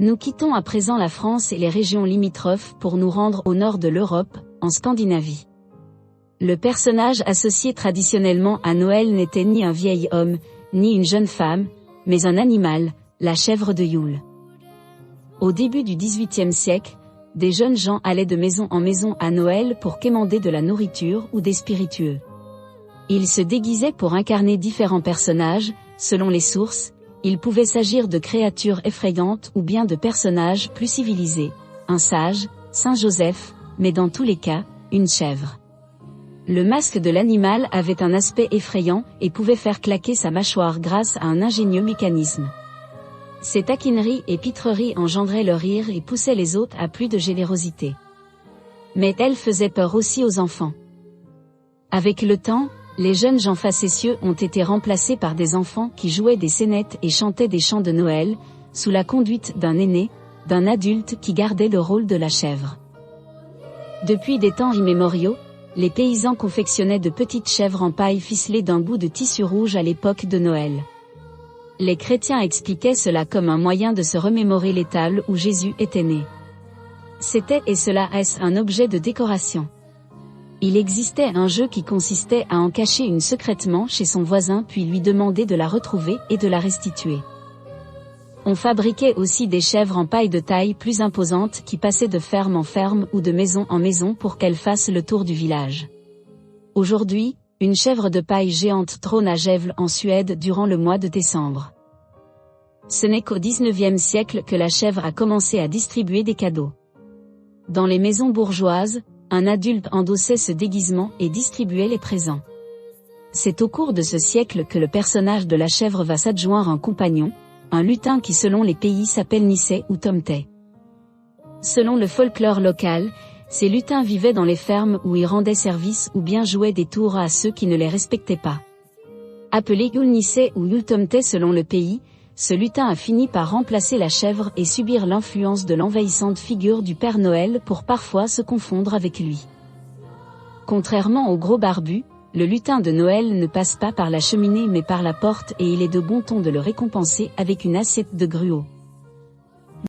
Nous quittons à présent la France et les régions limitrophes pour nous rendre au nord de l'Europe, en Scandinavie. Le personnage associé traditionnellement à Noël n'était ni un vieil homme, ni une jeune femme, mais un animal, la chèvre de Yule. Au début du XVIIIe siècle, des jeunes gens allaient de maison en maison à Noël pour quémander de la nourriture ou des spiritueux. Ils se déguisaient pour incarner différents personnages, selon les sources. Il pouvait s'agir de créatures effrayantes ou bien de personnages plus civilisés, un sage, Saint Joseph, mais dans tous les cas, une chèvre. Le masque de l'animal avait un aspect effrayant et pouvait faire claquer sa mâchoire grâce à un ingénieux mécanisme. Ces taquineries et pitreries engendraient le rire et poussaient les hôtes à plus de générosité. Mais elles faisaient peur aussi aux enfants. Avec le temps, les jeunes gens facétieux ont été remplacés par des enfants qui jouaient des scénettes et chantaient des chants de Noël, sous la conduite d'un aîné, d'un adulte qui gardait le rôle de la chèvre. Depuis des temps immémoriaux, les paysans confectionnaient de petites chèvres en paille ficelées d'un bout de tissu rouge à l'époque de Noël. Les chrétiens expliquaient cela comme un moyen de se remémorer l'étable où Jésus était né. C'était et cela est un objet de décoration. Il existait un jeu qui consistait à en cacher une secrètement chez son voisin puis lui demander de la retrouver et de la restituer. On fabriquait aussi des chèvres en paille de taille plus imposante qui passaient de ferme en ferme ou de maison en maison pour qu'elles fassent le tour du village. Aujourd'hui, une chèvre de paille géante trône à Gävle en Suède durant le mois de décembre. Ce n'est qu'au XIXe siècle que la chèvre a commencé à distribuer des cadeaux. Dans les maisons bourgeoises, un adulte endossait ce déguisement et distribuait les présents. C'est au cours de ce siècle que le personnage de la chèvre va s'adjoindre un compagnon, un lutin qui selon les pays s'appelle Nissé ou Tomté. Selon le folklore local, ces lutins vivaient dans les fermes où ils rendaient service ou bien jouaient des tours à ceux qui ne les respectaient pas. Appelé Yule Nissé ou Yule Tomté selon le pays, ce lutin a fini par remplacer la chèvre et subir l'influence de l'envahissante figure du Père Noël pour parfois se confondre avec lui. Contrairement au gros barbu, le lutin de Noël ne passe pas par la cheminée mais par la porte et il est de bon ton de le récompenser avec une assiette de gruau.